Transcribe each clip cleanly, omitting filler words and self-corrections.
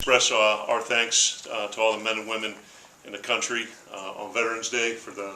Express our thanks to all the men and women in the country on Veterans Day for the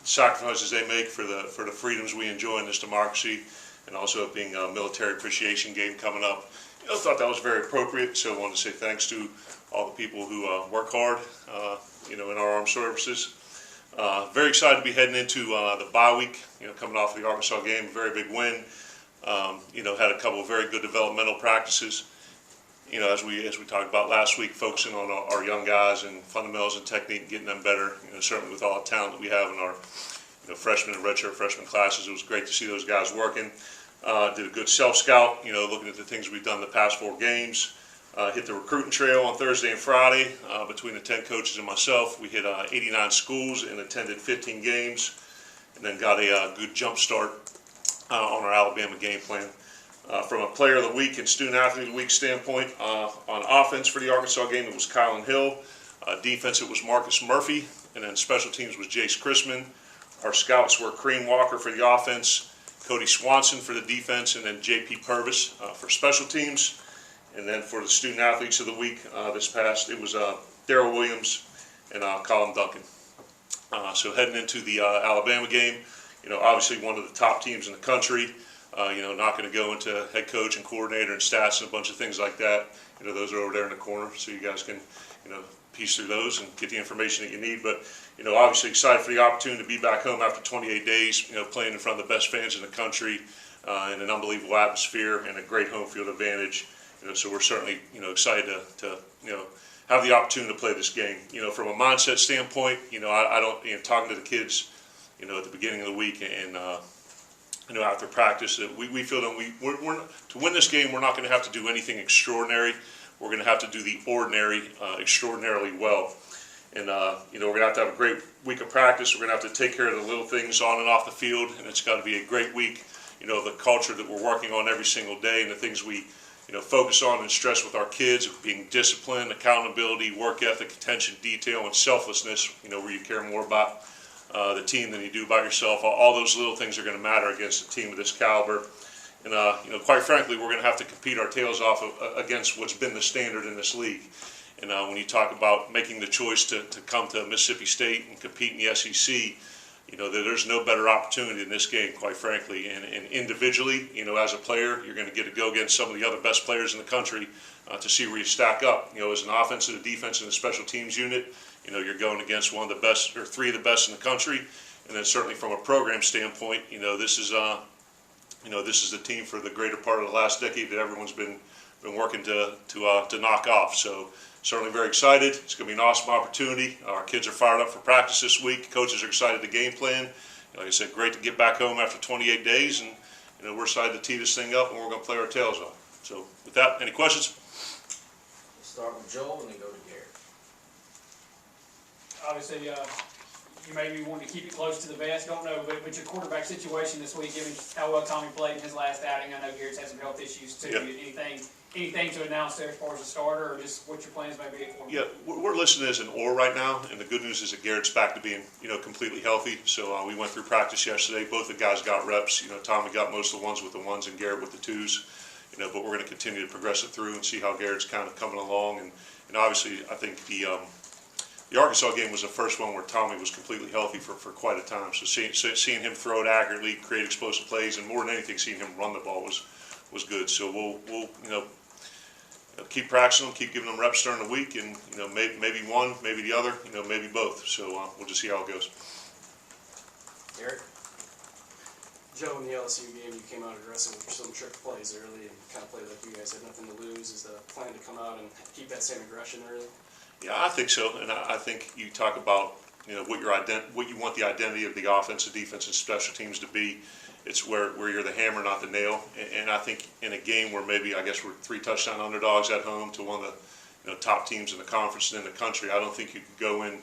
sacrifices they make for the freedoms we enjoy in this democracy, and also it being a military appreciation game coming up. I thought that was very appropriate, so I wanted to say thanks to all the people who work hard, in our armed services. Very excited to be heading into the bye week. Coming off the Arkansas game, a very big win. Had a couple of very good developmental practices. As we talked about last week, focusing on our young guys and fundamentals and technique, getting them better. Certainly with all the talent that we have in our freshman and redshirt freshman classes, it was great to see those guys working. Did a good self-scout, looking at the things we've done the past 4 games. Hit the recruiting trail on Thursday and Friday between the 10 coaches and myself. We hit 89 schools and attended 15 games, and then got a good jump start on our Alabama game plan. From a player of the week and student athlete of the week standpoint, on offense for the Arkansas game, it was Kylan Hill. Defense, it was Marcus Murphy, and then special teams was Jace Chrisman. Our scouts were Kareem Walker for the offense, Cody Swanson for the defense, and then J.P. Purvis for special teams. And then for the student athletes of the week it was Darrell Williams and Colin Duncan. So heading into the Alabama game, obviously one of the top teams in the country. Not going to go into head coach and coordinator and stats and a bunch of things like that. Those are over there in the corner, so you guys can, piece through those and get the information that you need. But, obviously excited for the opportunity to be back home after 28 days, playing in front of the best fans in the country, in an unbelievable atmosphere and a great home field advantage. So we're certainly, excited to have the opportunity to play this game. From a mindset standpoint, I don't, talking to the kids, at the beginning of the week and, after practice, that we feel that we're to win this game, we're not going to have to do anything extraordinary. We're going to have to do the ordinary extraordinarily well. And, we're going to have a great week of practice. We're going to have to take care of the little things on and off the field, and it's got to be a great week. The culture that we're working on every single day and the things we, focus on and stress with our kids, being discipline, accountability, work ethic, attention, detail, and selflessness, where you care more about the team than you do about yourself. All those little things are going to matter against a team of this caliber. And, quite frankly, we're going to have to compete our tails off against what's been the standard in this league. And when you talk about making the choice to come to Mississippi State and compete in the SEC, there's no better opportunity in this game, quite frankly. And individually, as a player, you're going to get to go against some of the other best players in the country to see where you stack up. As an offensive, a defense, and a special teams unit, you're going against one of the best, or 3 of the best in the country. And then certainly from a program standpoint, this is the team for the greater part of the last decade that everyone's been working to knock off. So certainly very excited. It's going to be an awesome opportunity. Our kids are fired up for practice this week. Coaches are excited to game plan. Like I said, great to get back home after 28 days, and we're excited to tee this thing up, and we're going to play our tails off. So with that, any questions? We'll start with Joel and then go to Garrett. Obviously, you maybe want to keep it close to the vest, don't know, but your quarterback situation this week, given how well Tommy played in his last outing, I know Garrett's had some health issues too. Yep. Anything to announce there as far as a starter, or just what your plans may be for him? Yeah, we're listed as an or right now, and the good news is that Garrett's back to being, completely healthy. So we went through practice yesterday. Both the guys got reps. Tommy got most of the ones with the ones and Garrett with the twos. But we're going to continue to progress it through and see how Garrett's kind of coming along. And obviously, I think the Arkansas game was the first one where Tommy was completely healthy for quite a time. So seeing him throw it accurately, create explosive plays, and more than anything, seeing him run the ball was good. So we'll keep practicing them, keep giving them reps during the week, and maybe one, maybe the other, maybe both. So we'll just see how it goes. Garrett? Joe, in the LSU game, you came out aggressive with some trick plays early and kind of played like you guys had nothing to lose. Is the plan to come out and keep that same aggression early? Yeah, I think so, and I think you talk about what you want the identity of the offense, the defense, and special teams to be. It's where you're the hammer, not the nail. And I think in a game where maybe we're 3 touchdown underdogs at home to one of the top teams in the conference and in the country, I don't think you can go in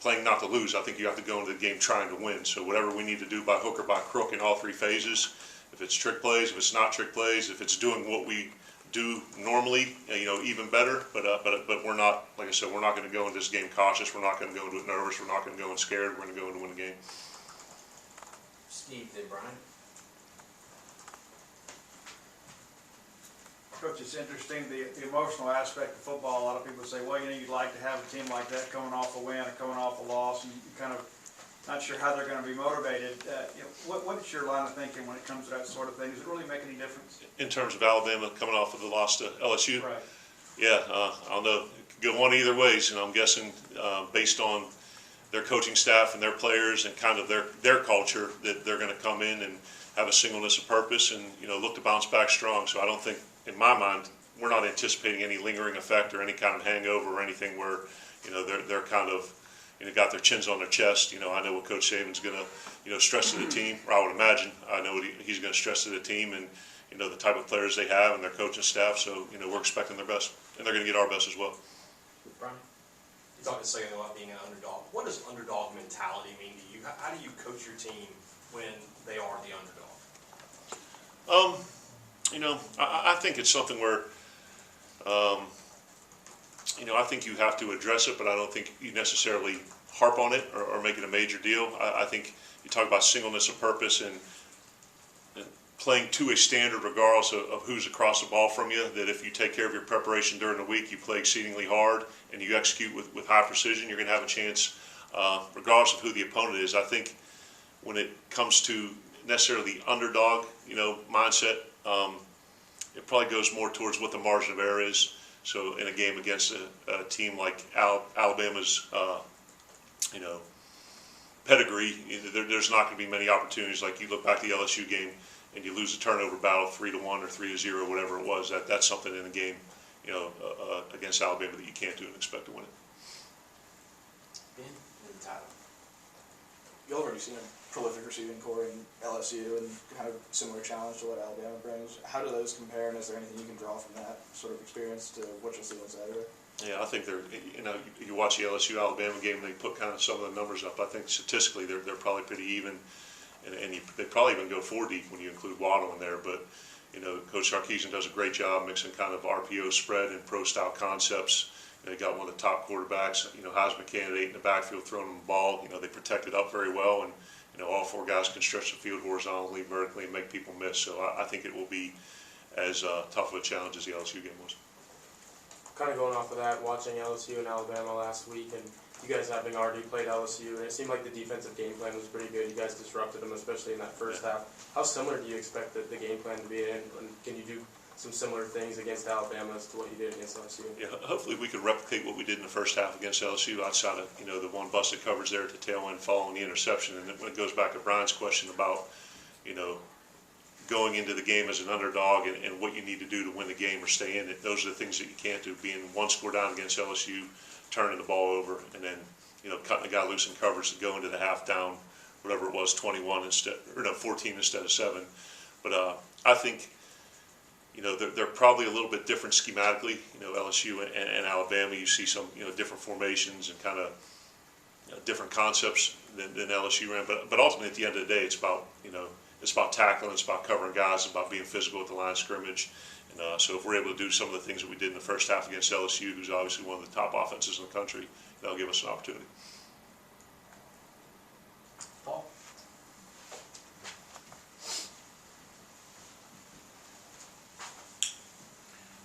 playing not to lose. I think you have to go into the game trying to win. So whatever we need to do by hook or by crook in all 3 phases, if it's trick plays, if it's not trick plays, if it's doing what we do normally, even better. But we're not, like I said, we're not going to go into this game cautious. We're not going to go into it nervous. We're not going to go in scared. We're going to go in to win the game. Steve, then Brian. Coach, it's interesting, the emotional aspect of football. A lot of people say, well, you'd like to have a team like that coming off a win or coming off a loss, and you kind of not sure how they're going to be motivated. What's your line of thinking when it comes to that sort of thing? Does it really make any difference? In terms of Alabama coming off of the loss to LSU, Right. yeah, I don't know. It could go one either ways, and I'm guessing based on their coaching staff and their players and kind of their culture that they're going to come in and have a singleness of purpose and look to bounce back strong. So I don't think, in my mind, we're not anticipating any lingering effect or any kind of hangover or anything where they're kind of got their chins on their chest. I know what Coach Saban's going to stress to the team, or I would imagine I know what he's going to stress to the team, and the type of players they have and their coaching staff. So we're expecting their best, and they're going to get our best as well. Brian? You talked a second ago about being an underdog. What does underdog mentality mean to you? How do you coach your team when they are the underdog? I think it's something where, I think you have to address it, but I don't think you necessarily harp on it or make it a major deal. I think you talk about singleness of purpose and playing to a standard regardless of who's across the ball from you, that if you take care of your preparation during the week, you play exceedingly hard, and you execute with high precision, you're going to have a chance regardless of who the opponent is. I think when it comes to necessarily the underdog, mindset, it probably goes more towards what the margin of error is. So in a game against a team like Alabama's, pedigree, there's not going to be many opportunities. Like you look back at the LSU game and you lose a turnover battle 3-1 or 3-0, whatever it was. That's something in a game, against Alabama that you can't do and expect to win it. Ben and Tyler. Y'all already seen a prolific receiving core in LSU and kind of similar challenge to what Alabama brings. How do those compare, and is there anything you can draw from that sort of experience to what you'll see on Saturday? Yeah, I think they're, you watch the LSU Alabama game, they put kind of some of the numbers up. I think statistically they're probably pretty even, and they probably even go 4 deep when you include Waddle in there. But Coach Sarkisian does a great job mixing kind of RPO spread and pro style concepts. They got one of the top quarterbacks, Heisman candidate in the backfield throwing them the ball. They protect it up very well, and all 4 guys can stretch the field horizontally, vertically, and make people miss. So I think it will be as tough of a challenge as the LSU game was. Kind of going off of that, watching LSU and Alabama last week, and you guys having already played LSU, and it seemed like the defensive game plan was pretty good. You guys disrupted them, especially in that first half. How similar do you expect the game plan to be, and can you do some similar things against Alabama as to what you did against LSU? Yeah, hopefully we can replicate what we did in the first half against LSU outside of, the one busted coverage there at the tail end following the interception. And when it goes back to Brian's question about, going into the game as an underdog and what you need to do to win the game or stay in it, those are the things that you can't do. Being 1 score down against LSU, turning the ball over, and then, cutting the guy loose in coverage to go into the half down, whatever it was, 21 instead, or no, 14 instead of 7. But I think, they're probably a little bit different schematically. LSU and Alabama, you see some, different formations and kind of different concepts than LSU ran. But ultimately, at the end of the day, it's about, it's about tackling, it's about covering guys, it's about being physical at the line of scrimmage. And so if we're able to do some of the things that we did in the first half against LSU, who's obviously one of the top offenses in the country, that'll give us an opportunity. Paul?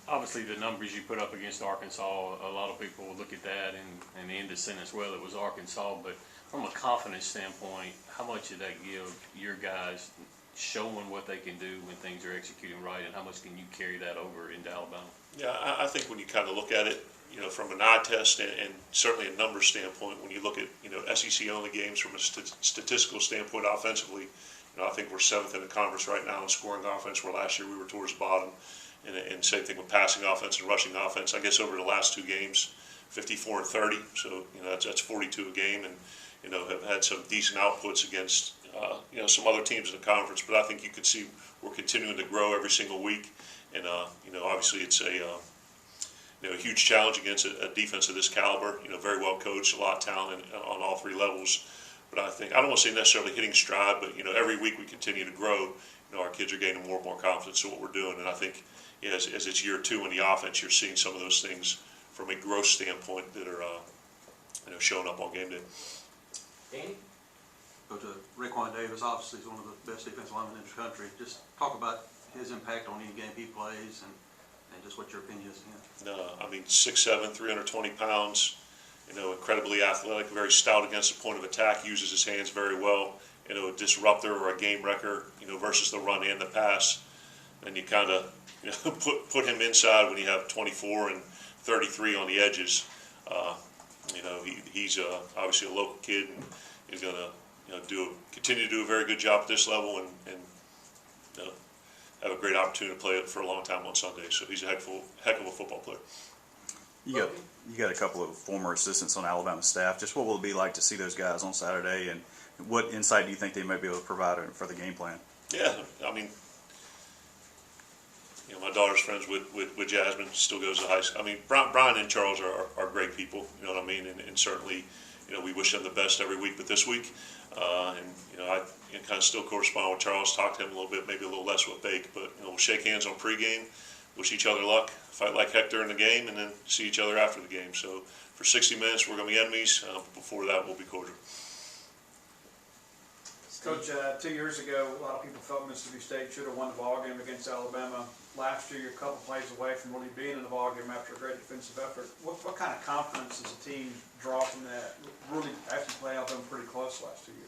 Obviously, the numbers you put up against Arkansas, a lot of people will look at that and end the sentence, well, it was Arkansas. But from a confidence standpoint, how much did that give your guys showing what they can do when things are executing right, and how much can you carry that over into Alabama? Yeah, I think when you kind of look at it, from an eye test and certainly a numbers standpoint, when you look at, SEC-only games from a statistical standpoint offensively, I think we're 7th in the conference right now in scoring offense, where last year we were towards the bottom. And same thing with passing offense and rushing offense. I guess over the last 2 games, 54 and 30. So that's 42 a game, and have had some decent outputs against some other teams in the conference. But I think you can see we're continuing to grow every single week, and obviously it's a huge challenge against a defense of this caliber. Very well coached, a lot of talent on all 3 levels. But I think I don't want to say necessarily hitting stride, but every week we continue to grow. Our kids are gaining more and more confidence in what we're doing, and I think. As it's year 2 in the offense, you're seeing some of those things from a growth standpoint that are showing up on game day. Danny? Go to Raekwon Davis. Obviously, he's one of the best defensive linemen in the country. Just talk about his impact on any game he plays, and and just what your opinion is of him. No, I mean, 6'7", 320 pounds, incredibly athletic, very stout against the point of attack, uses his hands very well, a disruptor or a game wrecker, versus the run and the pass. And you kind of, put him inside when you have 24 and 33 on the edges. He's obviously a local kid, and he's going to continue to do a very good job at this level, and have a great opportunity to play it for a long time on Sunday. So he's a heck of a football player. You got a couple of former assistants on Alabama staff. Just what will it be like to see those guys on Saturday, and what insight do you think they may be able to provide for the game plan? Yeah, I mean, my daughter's friends with Jasmine, still goes to high school. I mean, Brian and Charles are great people, you know what I mean? And certainly, we wish them the best every week, but this week, I kind of still correspond with Charles, talk to him a little bit, maybe a little less with Bake, but, we'll shake hands on pregame, wish each other luck, fight like heck during the game, and then see each other after the game. So for 60 minutes, we're going to be enemies. Before that, we'll be cordial. Coach, 2 years ago, a lot of people felt Mississippi State should have won the ball game against Alabama. Last year, you're a couple plays away from really being in the ball game after a great defensive effort. What kind of confidence does the team draw from that? Really, actually play out them pretty close the last 2 years.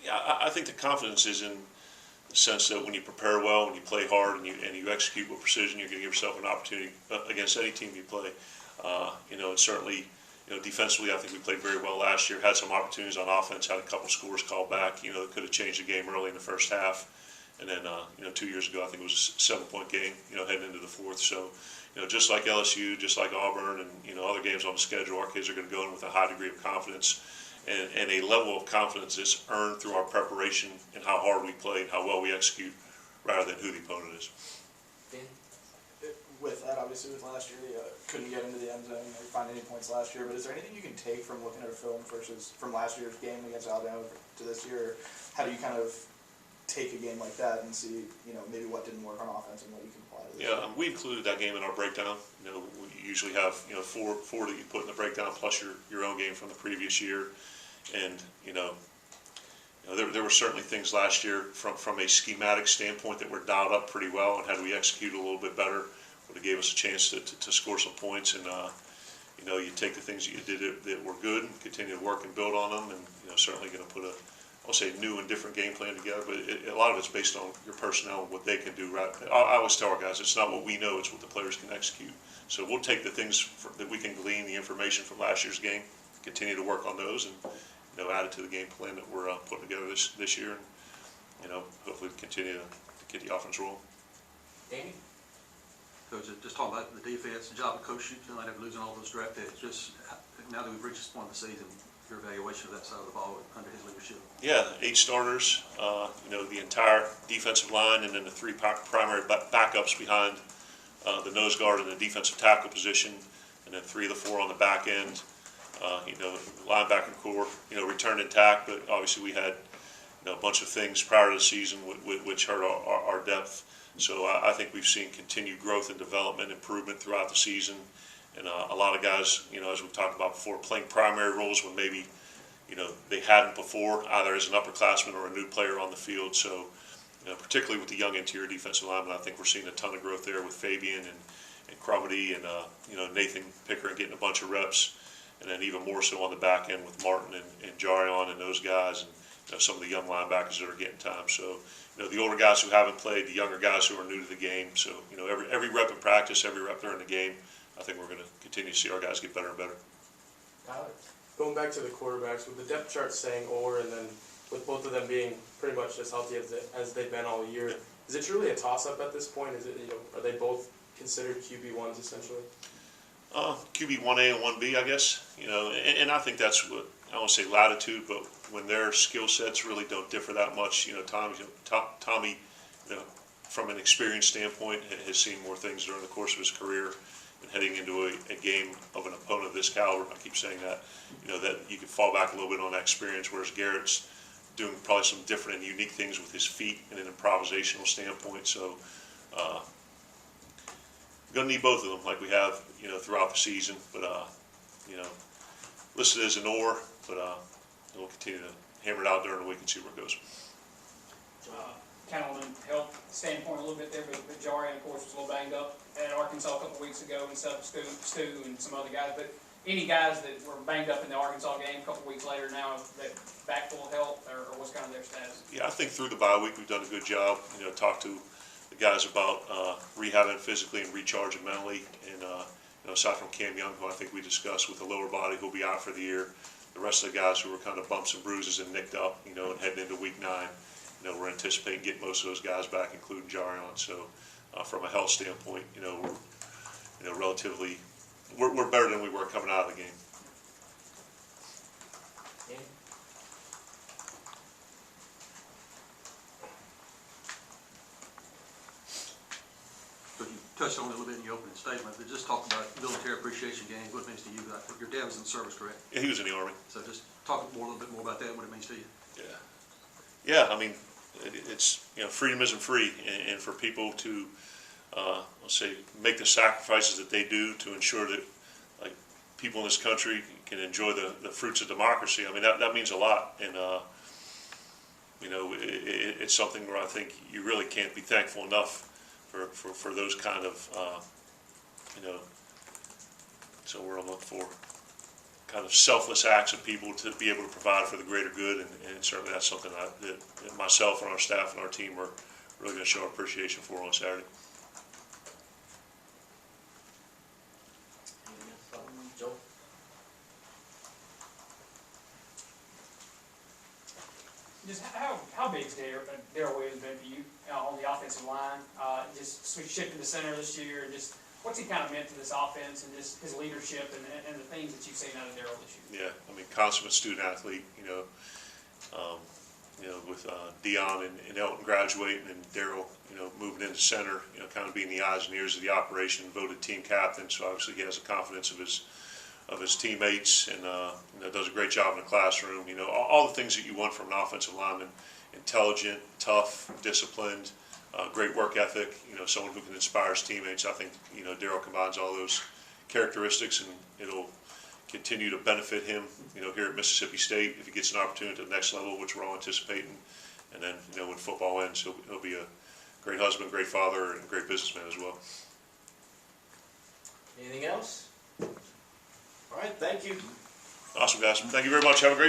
Yeah, I think the confidence is in the sense that when you prepare well, when you play hard, and you execute with precision, you're going to give yourself an opportunity against any team you play. And certainly, defensively, I think we played very well last year. Had some opportunities on offense. Had a couple scores called back. That could have changed the game early in the first half. And then, 2 years ago, I think it was a 7-point game. Heading into the fourth. So, just like LSU, just like Auburn, and other games on the schedule, our kids are going to go in with a high degree of confidence and a level of confidence that's earned through our preparation and how hard we play and how well we execute, rather than who the opponent is. Ben? With that, obviously, with last year, you couldn't get into the end zone or find any points last year, but is there anything you can take from looking at a film versus from last year's game against Alabama to this year? How do you kind of take a game like that and see, maybe what didn't work on offense and what you can apply to this? Yeah, we included that game in our breakdown. We usually have, four that you put in the breakdown plus your own game from the previous year. And, there were certainly things last year from a schematic standpoint that were dialed up pretty well, and had we executed a little bit better, would have gave us a chance to score some points. And, you take the things that you did that were good and continue to work and build on them, and, certainly going to put I'll say new and different game plan together, but a lot of it's based on your personnel and what they can do. Right? I always tell our guys, it's not what we know, it's what the players can execute. So we'll take the things that we can glean, the information from last year's game, continue to work on those, and add it to the game plan that we're putting together this year, and hopefully continue to get the offense rolling. Danny? Coach, just talking about the defense, the job of Coach Shoot tonight after losing all those draft picks, just now that we've reached this point of the season, your evaluation of that side of the ball under his leadership? Yeah, 8 starters, the entire defensive line, and then the 3 primary backups behind the nose guard and the defensive tackle position, and then 3 of the 4 on the back end. Linebacker core, returned intact, but obviously we had a bunch of things prior to the season which hurt our depth. So I think we've seen continued growth and development, improvement throughout the season. And a lot of guys, as we've talked about before, playing primary roles when maybe, they hadn't before, either as an upperclassman or a new player on the field. So, particularly with the young interior defensive linemen, I think we're seeing a ton of growth there with Fabian and Crumedy and, Nathan Pickering getting a bunch of reps. And then even more so on the back end with Martin and Jarion and those guys, and some of the young linebackers that are getting time. So, the older guys who haven't played, the younger guys who are new to the game. So, every rep in practice, every rep during the game, I think we're going to continue to see our guys get better and better. Tyler? Going back to the quarterbacks, with the depth chart saying or, and then with both of them being pretty much as healthy as they've been all year, is it truly a toss-up at this point? Is it, are they both considered QB1s essentially? QB 1A and 1B, I guess. And I think that's what I won't say latitude, but when their skill sets really don't differ that much. Tommy, from an experience standpoint, has seen more things during the course of his career. And heading into a game of an opponent of this caliber, I keep saying that, that you can fall back a little bit on that experience, whereas Garrett's doing probably some different and unique things with his feet and an improvisational standpoint. So, going to need both of them like we have, throughout the season. But, listed as an or, but we'll continue to hammer it out during the week and see where it goes. kind of on the health standpoint a little bit there, but Jarian, of course, was a little banged up at Arkansas a couple weeks ago, and stuff, Stu and some other guys. But any guys that were banged up in the Arkansas game a couple weeks later now, that back full health, or what's kind of their status? Yeah, I think through the bye week, we've done a good job, talked to the guys about rehabbing physically and recharging mentally. And, aside from Cam Young, who I think we discussed with the lower body, who'll be out for the year, the rest of the guys who were kind of bumps and bruises and nicked up, and heading into week 9, we're anticipating getting most of those guys back, including Jarion. So from a health standpoint, we're relatively, we're better than we were coming out of the game. Danny? So you touched on it a little bit in your opening statement, but just talk about military appreciation games, what it means to you. Your dad was in the service, correct? Yeah, he was in the Army. So just talk a little bit more about that, what it means to you. Yeah, I mean, it's, freedom isn't free, and for people to, let's say, make the sacrifices that they do to ensure that, like, people in this country can enjoy the fruits of democracy, I mean, that means a lot. And, it's something where I think you really can't be thankful enough for those kind of, so we're looking for kind of selfless acts of people to be able to provide for the greater good, and certainly that's something that myself and our staff and our team are really going to show our appreciation for on Saturday. Anything else, Joe? Just how big has Darrell Williams been for you on the offensive line? Just shifting to center this year, and just what's he kind of meant to this offense, and just his leadership and the things that you've seen out of Darrell this year? Yeah, I mean, consummate student athlete. With Dion and Elton graduating, and Darrell, moving into center, kind of being the eyes and ears of the operation, voted team captain. So obviously he has the confidence of his teammates, and does a great job in the classroom. All the things that you want from an offensive lineman: intelligent, tough, disciplined, great work ethic. Someone who can inspire his teammates. I think Darrell combines all those characteristics, and it'll continue to benefit him. Here at Mississippi State, if he gets an opportunity at the next level, which we're all anticipating, and then when football ends, he'll be a great husband, great father, and great businessman as well. Anything else? All right, thank you. Awesome, guys. Thank you very much. Have a great